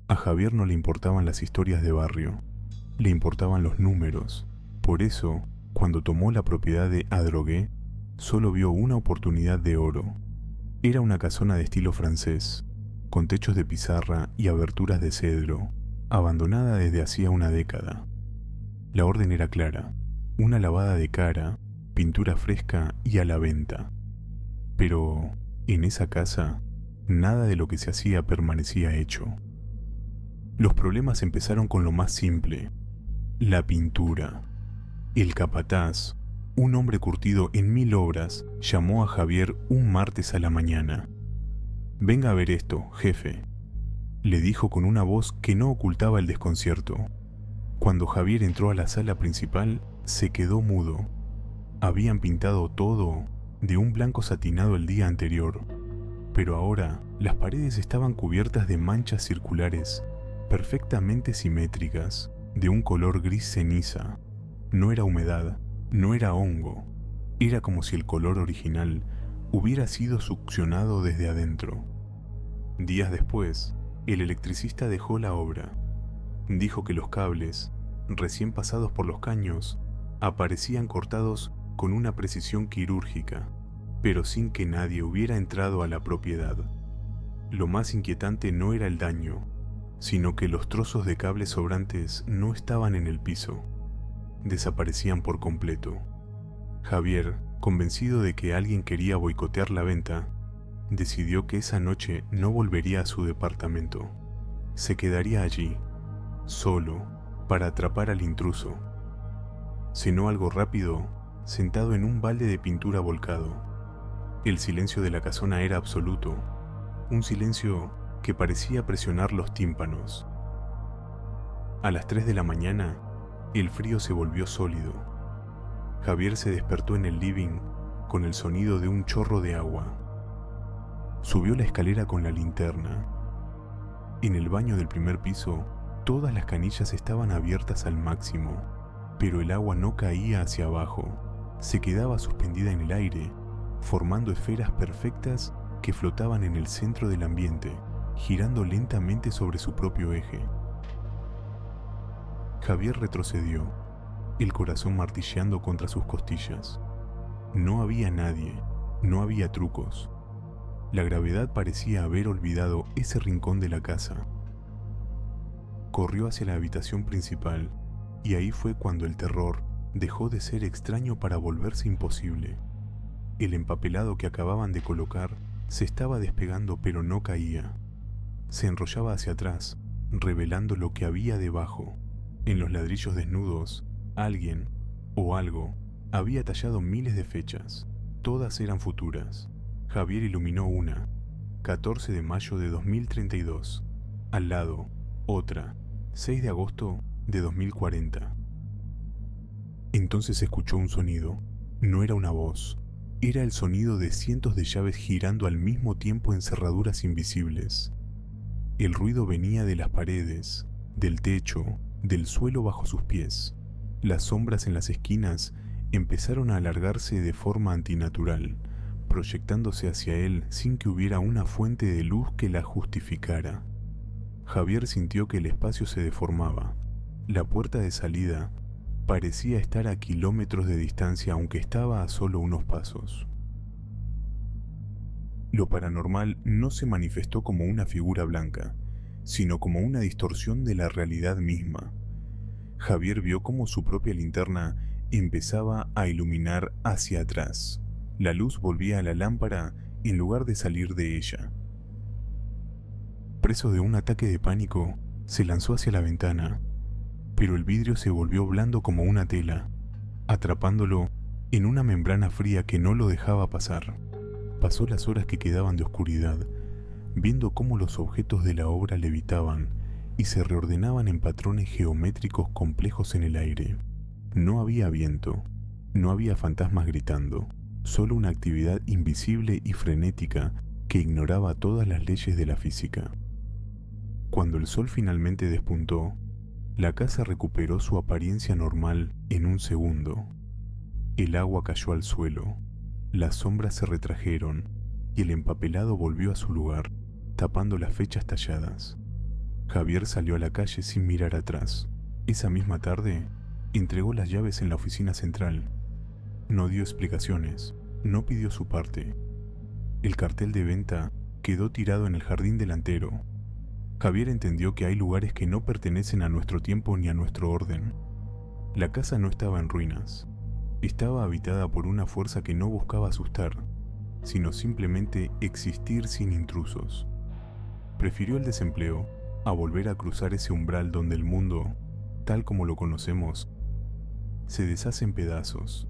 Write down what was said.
A Javier no le importaban las historias de barrio, le importaban los números. Por eso, cuando tomó la propiedad de Adrogué, solo vio una oportunidad de oro. Era una casona de estilo francés, con techos de pizarra y aberturas de cedro, abandonada desde hacía una década. La orden era clara: una lavada de cara, pintura fresca y a la venta. Pero, en esa casa, nada de lo que se hacía permanecía hecho. Los problemas empezaron con lo más simple: la pintura. El capataz, un hombre curtido en 1000 obras, llamó a Javier un martes a la mañana. «Venga a ver esto, jefe», le dijo con una voz que no ocultaba el desconcierto. Cuando Javier entró a la sala principal, se quedó mudo. Habían pintado todo de un blanco satinado el día anterior, pero ahora las paredes estaban cubiertas de manchas circulares, perfectamente simétricas, de un color gris ceniza. No era humedad, no era hongo, era como si el color original hubiera sido succionado desde adentro. Días después, el electricista dejó la obra. Dijo que los cables, recién pasados por los caños, aparecían cortados con una precisión quirúrgica, pero sin que nadie hubiera entrado a la propiedad. Lo más inquietante no era el daño, sino que los trozos de cables sobrantes no estaban en el piso. Desaparecían por completo. Javier, convencido de que alguien quería boicotear la venta, decidió que esa noche no volvería a su departamento. Se quedaría allí, solo, para atrapar al intruso. Cenó algo rápido, sentado en un balde de pintura volcado. El silencio de la casona era absoluto, un silencio que parecía presionar los tímpanos. A las 3 de la mañana, el frío se volvió sólido. Javier se despertó en el living con el sonido de un chorro de agua. Subió la escalera con la linterna. En el baño del primer piso, todas las canillas estaban abiertas al máximo, pero el agua no caía hacia abajo, se quedaba suspendida en el aire, formando esferas perfectas que flotaban en el centro del ambiente, girando lentamente sobre su propio eje. Javier retrocedió, el corazón martilleando contra sus costillas. No había nadie, no había trucos. La gravedad parecía haber olvidado ese rincón de la casa. Corrió hacia la habitación principal, y ahí fue cuando el terror dejó de ser extraño para volverse imposible. El empapelado que acababan de colocar se estaba despegando, pero no caía. Se enrollaba hacia atrás, revelando lo que había debajo. En los ladrillos desnudos, alguien o algo había tallado miles de fechas. Todas eran futuras. Javier iluminó una: 14 de mayo de 2032. Al lado, otra: 6 de agosto de 2040. Entonces escuchó un sonido. No era una voz. Era el sonido de cientos de llaves girando al mismo tiempo en cerraduras invisibles. El ruido venía de las paredes, del techo, del suelo bajo sus pies. Las sombras en las esquinas empezaron a alargarse de forma antinatural, proyectándose hacia él sin que hubiera una fuente de luz que la justificara. Javier sintió que el espacio se deformaba. La puerta de salida parecía estar a kilómetros de distancia, aunque estaba a solo unos pasos. Lo paranormal no se manifestó como una figura blanca, sino como una distorsión de la realidad misma. Javier vio cómo su propia linterna empezaba a iluminar hacia atrás. La luz volvía a la lámpara en lugar de salir de ella. Preso de un ataque de pánico, se lanzó hacia la ventana, pero el vidrio se volvió blando como una tela, atrapándolo en una membrana fría que no lo dejaba pasar. Pasó las horas que quedaban de oscuridad, viendo cómo los objetos de la obra levitaban y se reordenaban en patrones geométricos complejos en el aire. No había viento, no había fantasmas gritando, solo una actividad invisible y frenética que ignoraba todas las leyes de la física. Cuando el sol finalmente despuntó, la casa recuperó su apariencia normal en un segundo. El agua cayó al suelo, las sombras se retrajeron y el empapelado volvió a su lugar, tapando las fechas talladas. Javier salió a la calle sin mirar atrás. Esa misma tarde, entregó las llaves en la oficina central. No dio explicaciones, no pidió su parte. El cartel de venta quedó tirado en el jardín delantero. Javier entendió que hay lugares que no pertenecen a nuestro tiempo ni a nuestro orden. La casa no estaba en ruinas. Estaba habitada por una fuerza que no buscaba asustar, sino simplemente existir sin intrusos. Prefirió el desempleo a volver a cruzar ese umbral donde el mundo, tal como lo conocemos, se deshace en pedazos.